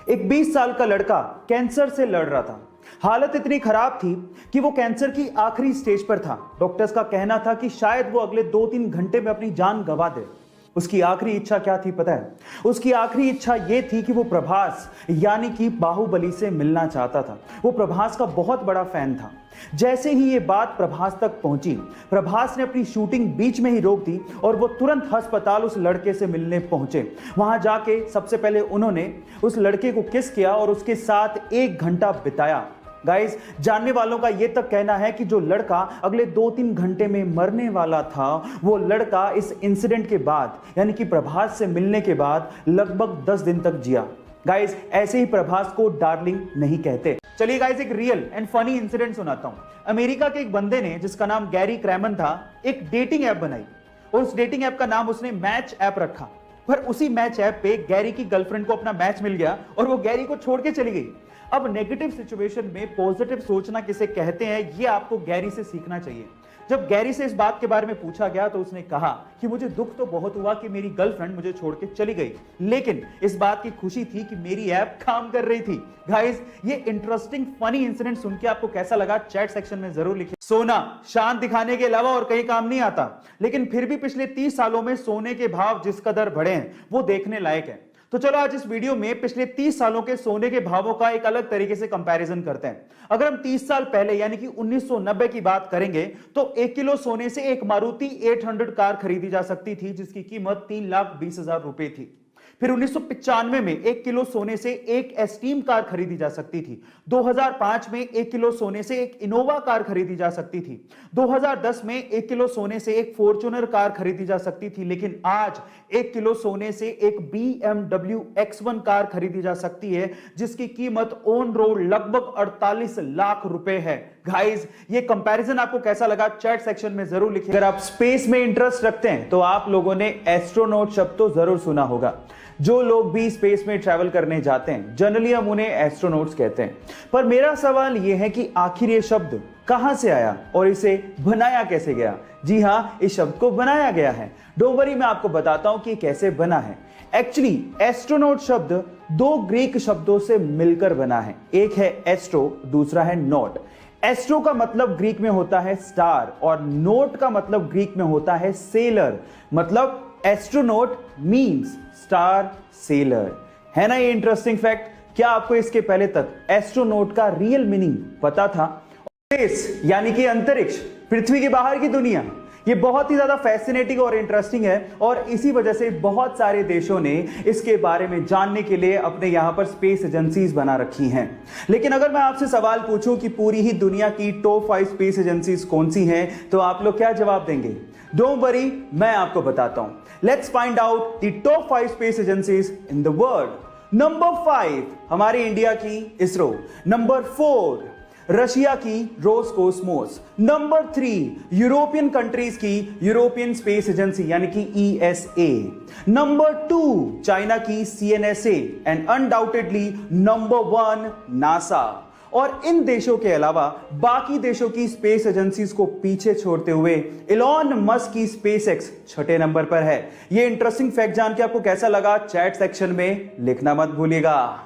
एक 20 साल का लड़का कैंसर से लड़ रहा था। हालत इतनी खराब थी कि वो कैंसर की आखिरी स्टेज पर था। डॉक्टर्स का कहना था कि शायद वो अगले 2-3 घंटे में अपनी जान गंवा दे। उसकी आखिरी इच्छा क्या थी पता है? उसकी आखिरी इच्छा ये थी कि वो प्रभास यानी कि बाहुबली से मिलना चाहता था। वो प्रभास का बहुत बड़ा फैन था। जैसे ही ये बात प्रभास तक पहुंची, प्रभास ने अपनी शूटिंग बीच में ही रोक दी और वो तुरंत अस्पताल उस लड़के से मिलने पहुंचे। वहां जाके सबसे पहले उन्होंने उस लड़के को किस किया और उसके साथ 1 घंटा बिताया। गाइस, जानने वालों का यह तक कहना है कि जो लड़का अगले 2-3 घंटे में मरने वाला था, वो लड़का इस इंसिडेंट के बाद यानी कि प्रभास से मिलने के बाद लगभग 10 दिन तक जिया। गाइस, ऐसे ही प्रभास को डार्लिंग नहीं कहते। चलिए गाइस, एक रियल एंड फनी इंसिडेंट सुनाता हूं। अमेरिका के एक बंदे ने, जिसका नाम गैरी क्रैमन था, एक डेटिंग ऐप बनाई और उस डेटिंग ऐप का नाम उसने मैच ऐप रखा। पर उसी मैच ऐप पे गैरी की गर्लफ्रेंड को अपना मैच मिल गया और वो गैरी को छोड़ के चली गई। अब नेगेटिव सिचुएशन में पॉजिटिव सोचना किसे कहते हैं, ये आपको गैरी से सीखना चाहिए। जब गैरी से इस बात के बारे में पूछा गया तो उसने कहा कि मुझे दुख तो बहुत हुआ कि मेरी गर्लफ्रेंड मुझे छोड़ के चली गई, लेकिन इस बात की खुशी थी कि मेरी ऐप काम कर रही थी। गाइस, ये इंटरेस्टिंग फनी इंसिडेंट सुन के आपको कैसा लगा चैट सेक्शन में जरूर लिखिए। सोना शान दिखाने के अलावा और कहीं काम नहीं आता, लेकिन फिर भी पिछले 30 सालों में सोने के भाव जिस कदर बढ़े हैं वो देखने लायक है। तो चलो आज इस वीडियो में पिछले 30 सालों के सोने के भावों का एक अलग तरीके से कंपैरिजन करते हैं। अगर हम 30 साल पहले यानी कि 1990 की बात करेंगे तो 1 किलो सोने से एक मारुति 800 कार खरीदी जा सकती थी, जिसकी कीमत 3,20,000 रुपए थी। फिर 1995 में 1 किलो सोने से एक एस्टीम कार खरीदी जा सकती थी। 2005 में 1 किलो सोने से एक इनोवा कार खरीदी जा सकती थी। 2010 में 1 किलो सोने से एक फॉर्च्यूनर कार खरीदी जा सकती थी, लेकिन आज 1 किलो सोने से एक BMW X1 कार खरीदी जा सकती है, जिसकी कीमत ऑन रोड लगभग 48 लाख रुपए है। गाइस, ये कंपैरिजन आपको कैसा लगा चैट सेक्शन में जरूर लिखिए। अगर आप स्पेस में इंटरेस्ट रखते हैं तो आप लोगों ने एस्ट्रोनॉट शब्द तो जरूर सुना होगा। जो लोग भी स्पेस में ट्रैवल करने जाते हैं, जनरली हम उन्हें एस्ट्रोनॉट्स कहते हैं। पर मेरा सवाल यह है कि आखिर ये शब्द कहां से आया और इसे बनाया कैसे गया? जी हां, इस शब्द को बनाया गया है। डोंट वरी, मैं आपको बताता हूं कि कैसे बना है। एक्चुअली एस्ट्रोनॉट शब्द 2 ग्रीक शब्दों से मिलकर बना है। एक है एस्ट्रो, दूसरा है नॉट। एस्ट्रो का मतलब ग्रीक में होता है स्टार और नोट का मतलब ग्रीक में होता है सेलर। मतलब एस्ट्रोनॉट मींस स्टार सेलर। है ना ये इंटरेस्टिंग फैक्ट? क्या आपको इसके पहले तक एस्ट्रोनॉट का रियल मीनिंग पता था? स्पेस यानी कि अंतरिक्ष, पृथ्वी के बाहर की दुनिया, ये बहुत ही ज्यादा फैसिनेटिंग और इंटरेस्टिंग है और इसी वजह से बहुत सारे देशों ने इसके बारे में जानने के लिए अपने यहां पर स्पेस एजेंसीज बना रखी हैं। लेकिन अगर मैं आपसे सवाल पूछूं कि पूरी ही दुनिया की टॉप 5 स्पेस एजेंसीज कौन सी हैं, तो आप लोग क्या जवाब देंगे? डोंट वरी, मैं आपको बताता हूं। Let's find out the top 5 space agencies in the world. Number 5 हमारी इंडिया की इसरो। नंबर 4 रशिया की रोसकोसमोस। नंबर 3 यूरोपियन कंट्रीज की यूरोपियन स्पेस एजेंसी यानी कि ESA। नंबर 2 चाइना की CNSA and undoubtedly number 1 NASA. और इन देशों के अलावा बाकी देशों की स्पेस एजेंसीज को पीछे छोड़ते हुए इलॉन मस्क की SpaceX 6ठे नंबर पर है। यह इंटरेस्टिंग फैक्ट जान के आपको कैसा लगा चैट सेक्शन में लिखना मत भूलिएगा।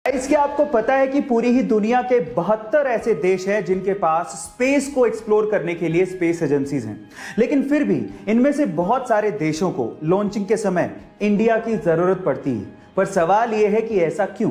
इसके आपको पता है कि पूरी ही दुनिया के 72 ऐसे देश हैं जिनके पास स्पेस को एक्सप्लोर करने के लिए स्पेस एजेंसीज हैं, लेकिन फिर भी इनमें से बहुत सारे देशों को लॉन्चिंग के समय इंडिया की जरूरत पड़ती है। पर सवाल यह है कि ऐसा क्यों?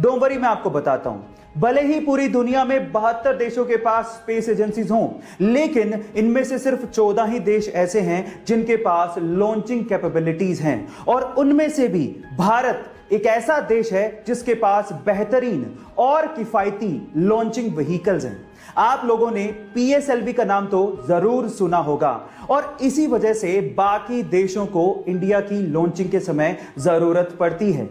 डोंट वरी, मैं आपको बताता हूं। भले ही पूरी दुनिया में 72 देशों के पास स्पेस एजेंसीज हों, लेकिन इनमें से सिर्फ 14 ही देश ऐसे हैं जिनके पास लॉन्चिंग कैपेबिलिटीज हैं और उनमें से भी भारत एक ऐसा देश है जिसके पास बेहतरीन और किफायती लॉन्चिंग व्हीकल्स हैं। आप लोगों ने PSLV का नाम तो जरूर सुना होगा और इसी वजह से बाकी देशों को इंडिया की लॉन्चिंग के समय जरूरत पड़ती है।